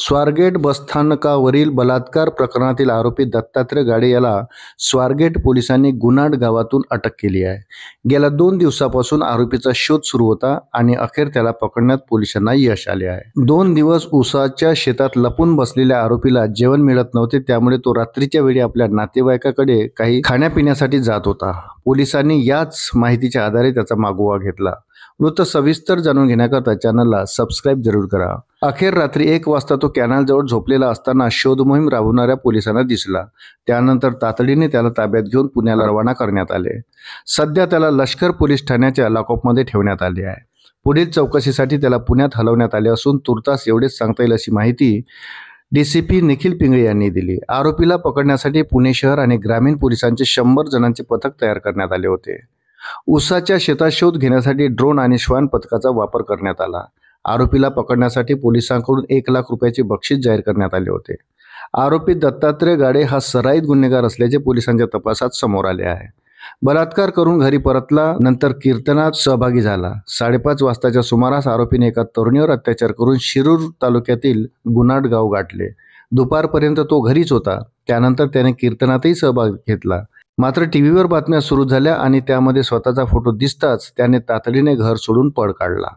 स्वारगेट बसस्थानकावरील बलात्कार प्रकरणातील आरोपी दत्तात्रय गाडे याला स्वारगेट पोलिसांनी गुन्हाड गावातून अटक केली आहे. गेल्या 2 दिवसापासून आरोपीचा शोध सुरू होता आणि अखेर त्याला पकडण्यात पोलिसांना यश आले आहे. 2 दिवस ऊसाच्या शेतात लपून बसलेल्या आरोपीला जेवण मिळत नव्हते, त्यामुळे तो रात्रीच्या वेळी आपल्या नातेवाईकाकडे काही खाण्यापिण्यासाठी जात होता. पोलिसांनी याच माहितीच्या आधारे त्याचा मागोवा घेतला. वृत्त सविस्तर जाणून घेण्याकरता चॅनलला सबस्क्राईब जरूर करा. अखेर रात्री 1 वाजता तो कॅनलजवळ झोपलेला असताना शोध मोहीम राबवणाऱ्या पोलिसांना दिसला. त्यानंतर तातडीने त्याला ताब्यात घेऊन पुण्याला रवाना करण्यात आले. सध्या त्याला लष्कर पोलीस ठाण्याच्या लॉकअपमध्ये ठेवण्यात आले आहे. पुढील चौकशीसाठी त्याला पुण्यात हलवण्यात आले असून तुर्तास एवढेच सांगता येईल अशी माहिती DCP निखिल पिंगळे यांनी दिली. आरोपीला पकडण्यासाठी पुणे शहर आणि ग्रामीण पोलिसांचे 100 जणांचे पथक तयार करण्यात आले होते. ऊसाच्या शेतात शोध घेण्यासाठी ड्रोन आणि श्वान पथकाचा वापर करण्यात आला. आरोपीला पकडण्यासाठी पोलिसांकडून 1 लाख रुपयाचे बक्षीस जाहीर करण्यात आले होते. आरोपी दत्तात्रय गाडे हा सराईत गुन्हेगार असल्याचे पोलिसांच्या तपासात समोर आले आहे. बलात्कार करून घरी परतला, नंतर कीर्तनात सहभागी झाला. 5:30 वाजताच्या सुमारास आरोपीने एका तरुणीवर अत्याचार करून शिरूर तालुक्यातील गुन्हाड गाव गाठले. दुपारपर्यंत तो घरीच होता. त्यानंतर त्याने कीर्तनातही सहभाग घेतला. मात्र टीव्हीवर बातम्या सुरू झाल्या आणि त्यामध्ये स्वतःचा फोटो दिसताच त्याने तातडीने घर सोडून पळ काढला.